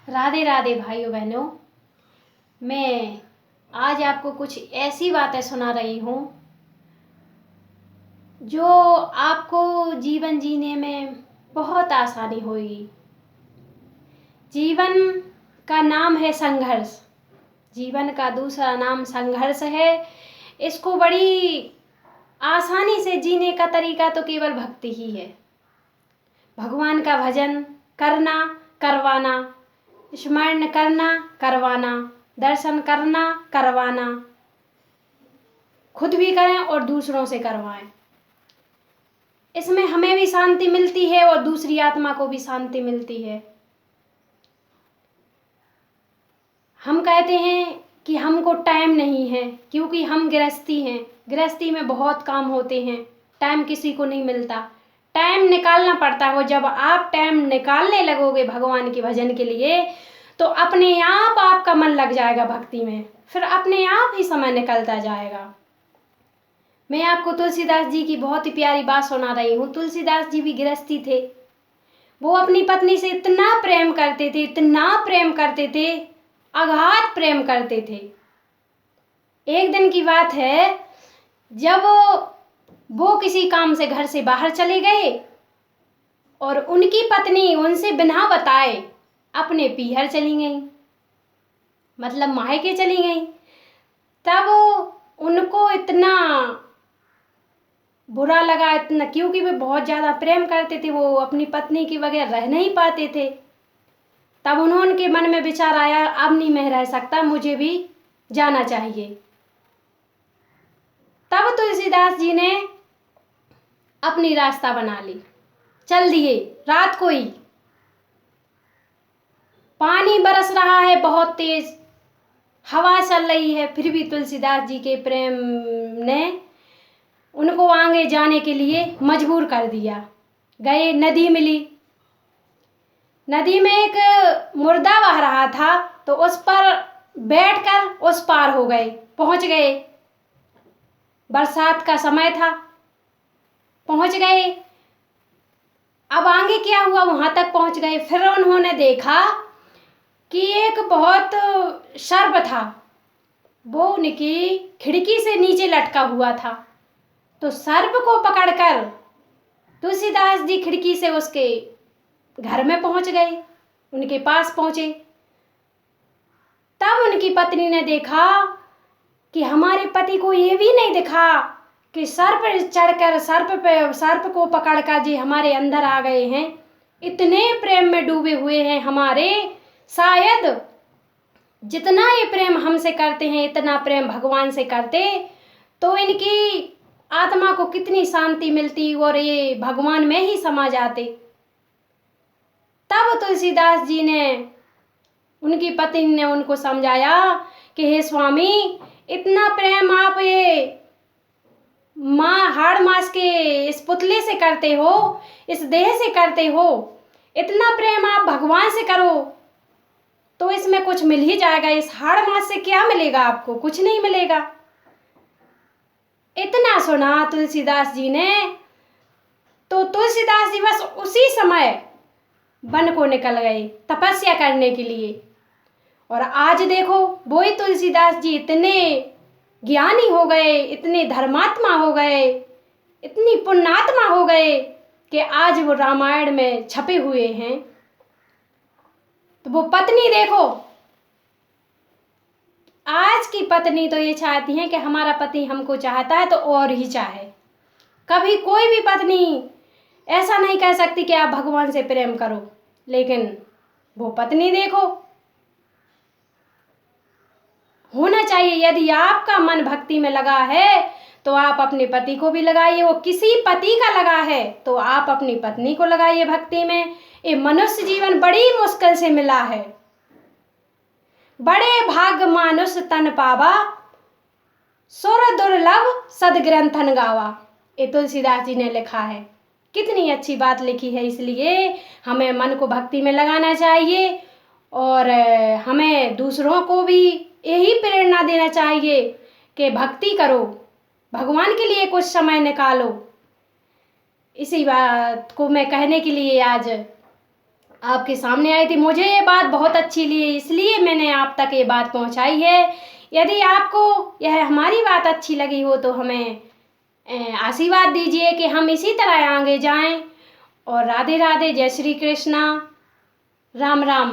राधे राधे भाइयों बहनों। मैं आज आपको कुछ ऐसी बातें सुना रही हूँ जो आपको जीवन जीने में बहुत आसानी होगी। जीवन का नाम है संघर्ष। जीवन का दूसरा नाम संघर्ष है। इसको बड़ी आसानी से जीने का तरीका तो केवल भक्ति ही है। भगवान का भजन करना, करवाना, स्मरण करना, करवाना, दर्शन करना, करवाना, खुद भी करें और दूसरों से करवाएं। इसमें हमें भी शांति मिलती है और दूसरी आत्मा को भी शांति मिलती है। हम कहते हैं कि हमको टाइम नहीं है क्योंकि हम गृहस्थी हैं। गृहस्थी में बहुत काम होते हैं, टाइम किसी को नहीं मिलता। टाइम निकालना पड़ता है। जब आप टाइम निकालने लगोगे भगवान के भजन के लिए तो अपने आप आपका मन लग जाएगा भक्ति में, फिर अपने आप ही समय निकलता जाएगा। मैं आपको तुलसीदास जी की बहुत ही प्यारी बात सुना रही हूँ। तुलसीदास जी भी गृहस्थी थे। वो अपनी पत्नी से इतना प्रेम करते थे, इतना प्रेम करते थे, अगाध प्रेम करते थे। एक दिन की बात है, जब वो किसी काम से घर से बाहर चले गए और उनकी पत्नी उनसे बिना बताए अपने पीहर चली गई, मतलब मायके चली गई। तब उनको इतना बुरा लगा, इतना, क्योंकि वे बहुत ज़्यादा प्रेम करते थे। वो अपनी पत्नी के बगैर रह नहीं पाते थे। तब उनके मन में विचार आया, अब नहीं मैं रह सकता, मुझे भी जाना चाहिए। तब तुलसीदास जी ने अपनी रास्ता बना ली, चल दिए। रात को ही पानी बरस रहा है, बहुत तेज हवा चल रही है, फिर भी तुलसीदास जी के प्रेम ने उनको आगे जाने के लिए मजबूर कर दिया। गए, नदी मिली। नदी में एक मुर्दा बह रहा था तो उस पर बैठकर उस पार हो गए, पहुंच गए। बरसात का समय था, पहुंच गए। अब आगे क्या हुआ, वहां तक पहुंच गए। फिर उन्होंने देखा कि एक बहुत सर्प था, वो उनकी खिड़की से नीचे लटका हुआ था। तो सर्प को पकड़कर तुलसीदास जी खिड़की से उसके घर में पहुंच गए, उनके पास पहुंचे। तब उनकी पत्नी ने देखा कि हमारे पति को ये भी नहीं दिखा कि सर्प चढ़कर सर्प को पकड़कर जी हमारे अंदर आ गए हैं। इतने प्रेम में डूबे हुए हैं हमारे, शायद जितना ये प्रेम हमसे करते हैं इतना प्रेम भगवान से करते तो इनकी आत्मा को कितनी शांति मिलती और ये भगवान में ही समा जाते। तब तुलसीदास जी ने, उनकी पत्नी ने उनको समझाया कि हे स्वामी, इतना प्रेम आप ये हाड़ मास के इस पुतले से करते हो, इस देह से करते हो, इतना प्रेम आप भगवान से करो तो इसमें कुछ मिल ही जाएगा। इस हाड़ मास से क्या मिलेगा आपको? कुछ नहीं मिलेगा। इतना सुना तुलसीदास जी ने तो तुलसीदास जी बस उसी समय वन को निकल गए तपस्या करने के लिए। और आज देखो, वो ही तुलसीदास जी इतने ज्ञानी हो गए, इतने धर्मात्मा हो गए, इतनी पुण्यात्मा हो गए कि आज वो रामायण में छपे हुए हैं। तो वो पत्नी देखो, आज की पत्नी तो ये चाहती है कि हमारा पति हमको चाहता है तो और ही चाहे। कभी कोई भी पत्नी ऐसा नहीं कह सकती कि आप भगवान से प्रेम करो, लेकिन वो पत्नी देखो, होना चाहिए। यदि आपका मन भक्ति में लगा है तो आप अपने पति को भी लगाइए। वो किसी पति का लगा है तो आप अपनी पत्नी को लगाइए भक्ति में। ये मनुष्य जीवन बड़ी मुश्किल से मिला है। बड़े भाग्य मानुष तन पावा, सुर दुर्लभ सदग्रंथन गावा। ये तुलसीदास जी ने लिखा है। कितनी अच्छी बात लिखी है। इसलिए हमें मन को भक्ति में लगाना चाहिए और हमें दूसरों को भी यही प्रेरणा देना चाहिए कि भक्ति करो, भगवान के लिए कुछ समय निकालो। इसी बात को मैं कहने के लिए आज आपके सामने आई थी। मुझे ये बात बहुत अच्छी लगी, इसलिए मैंने आप तक ये बात पहुंचाई है। यदि आपको यह हमारी बात अच्छी लगी हो तो हमें आशीर्वाद दीजिए कि हम इसी तरह आगे जाएं। और राधे राधे, जय श्री कृष्णा, राम राम।